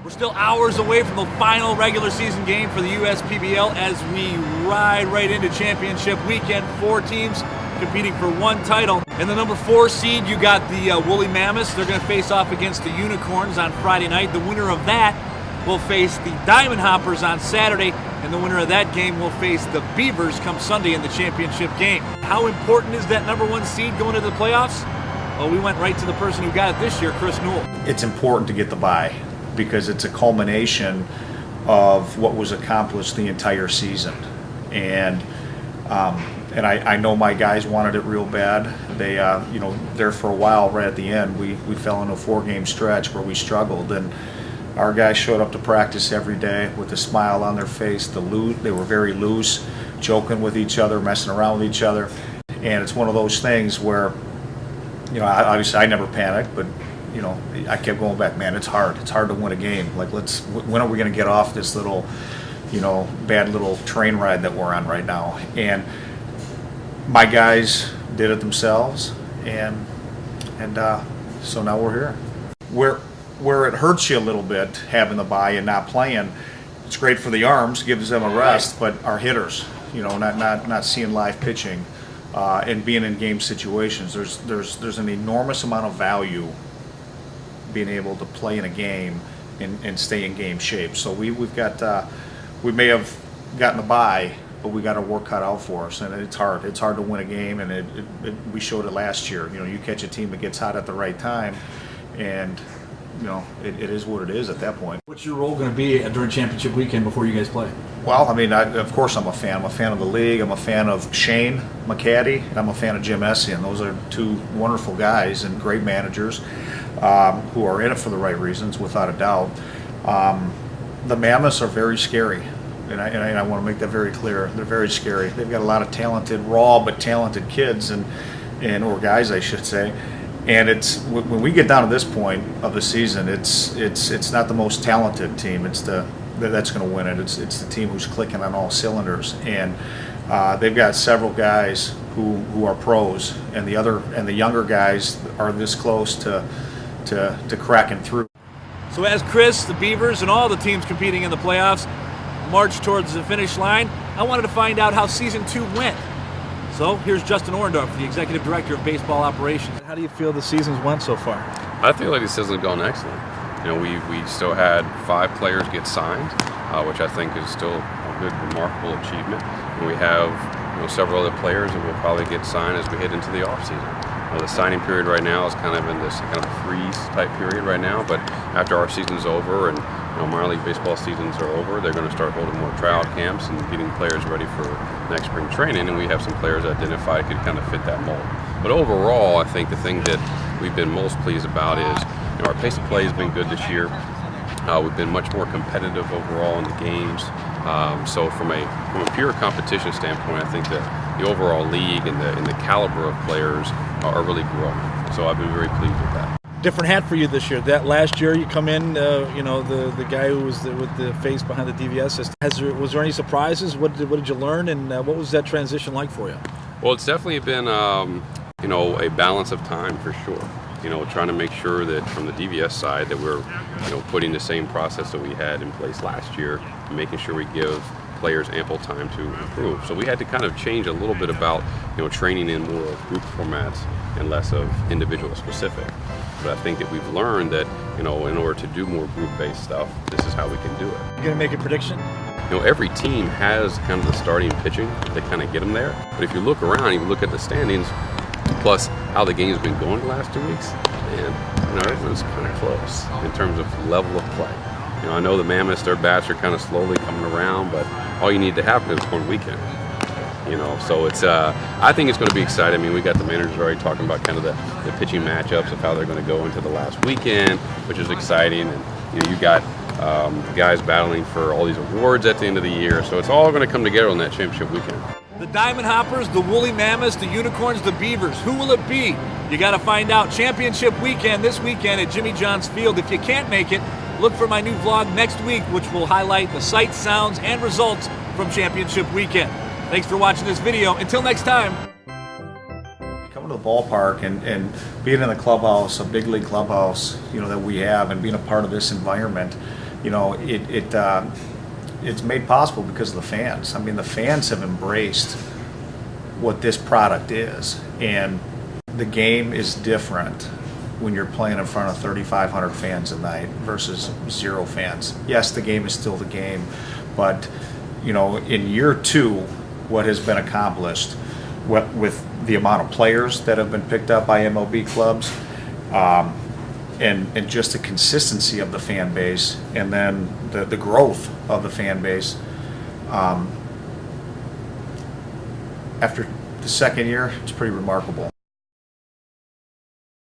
We're still hours away from the final regular season game for the USPBL as we ride right into championship weekend. 4 teams competing for 1 title. In the number 4 seed, you got the Woolly Mammoths. They're going to face off against the Unicorns on Friday night. The winner of that will face the Diamond Hoppers on Saturday, and the winner of that game will face the Beavers come Sunday in the championship game. How important is that number 1 seed going into the playoffs? Well, we went right to the person who got it this year, Chris Newell. It's important to get the bye because it's a culmination of what was accomplished the entire season. And I know my guys wanted it real bad. They, there for a while, right at the end, we fell into a 4-game stretch where we struggled, and our guys showed up to practice every day with a smile on their face. They were very loose, joking with each other, messing around with each other, and it's one of those things where, obviously I never panicked, but I kept going back. Man, it's hard. It's hard to win a game. Like, when are we going to get off this little, bad little train ride that we're on right now? And my guys did it themselves, and so now we're here. Where it hurts you a little bit having the bye and not playing, it's great for the arms, gives them a rest, but our hitters, not seeing live pitching and being in game situations, there's an enormous amount of value being able to play in a game and stay in game shape. So we may have gotten the bye, but we got our work cut out for us, and it's hard. It's hard to win a game, and we showed it last year. You catch a team that gets hot at the right time, and it is what it is at that point. What's your role going to be during championship weekend before you guys play? Well, of course I'm a fan. I'm a fan of the league. I'm a fan of Shane McCaddy, and I'm a fan of Jim Essian. Those are 2 wonderful guys and great managers who are in it for the right reasons, without a doubt. The Mammoths are very scary, and I want to make that very clear. They're very scary. They've got a lot of talented, raw but talented kids or guys, I should say. And it's when we get down to this point of the season, it's not the most talented team. It's that's going to win it. It's the team who's clicking on all cylinders, and they've got several guys who are pros, and the younger guys are this close to cracking through. So as Chris, the Beavers, and all the teams competing in the playoffs march towards the finish line, I wanted to find out how Season 2 went. So here's Justin Oran Dome, the Executive Director of Baseball Operations. How do you feel the season's went so far? I feel like the season's gone excellent. We still had 5 players get signed, which I think is still a good, remarkable achievement. And we have several other players that will probably get signed as we head into the off-season. The signing period right now is kind of in this kind of freeze type period right now, but after our season's over and minor league baseball seasons are over, they're going to start holding more tryout camps and getting players ready for next spring training, and we have some players identified could kind of fit that mold. But overall, I think the thing that we've been most pleased about is our pace of play has been good this year. We've been much more competitive overall in the games. So from a pure competition standpoint, I think that the overall league and the caliber of players are really growing. So I've been very pleased with that. Different hat for you this year. That last year you come in, the guy who was with the face behind the DVS system. Was there any surprises? What did you learn, and what was that transition like for you? Well, it's definitely been a balance of time for sure. Trying to make sure that from the DVS side that we're putting the same process that we had in place last year, and making sure we give players ample time to improve. So we had to kind of change a little bit about training in more of group formats and less of individual specific. But I think that we've learned that in order to do more group-based stuff, this is how we can do it. You gonna make a prediction? Every team has kind of the starting pitching that kind of get them there. But if you look around, you look at the standings, plus how the game's been going the last 2 weeks, and everyone's kind of close in terms of level of play. I know the Mammoths, their bats are kind of slowly coming around, but all you need to happen is one weekend. So it's I think it's going to be exciting. We got the managers already talking about kind of the pitching matchups of how they're going to go into the last weekend, which is exciting. And you got guys battling for all these awards at the end of the year, so it's all going to come together on that championship weekend. The Diamond Hoppers, the Woolly Mammoths, the Unicorns, the Beavers. Who will it be? You got to find out. Championship weekend this weekend at Jimmy John's Field. If you can't make it, look for my new vlog next week, which will highlight the sights, sounds, and results from championship weekend. Thanks for watching this video. Until next time. Coming to the ballpark and being in the clubhouse, a big league clubhouse, that we have, and being a part of this environment, you know, it's made possible because of the fans. I mean, the fans have embraced what this product is, and the game is different when you're playing in front of 3,500 fans a night versus 0 fans. Yes, the game is still the game, but you know, in year 2, what has been accomplished with the amount of players that have been picked up by MLB clubs, and just the consistency of the fan base, and then the growth of the fan base. After the second year, it's pretty remarkable.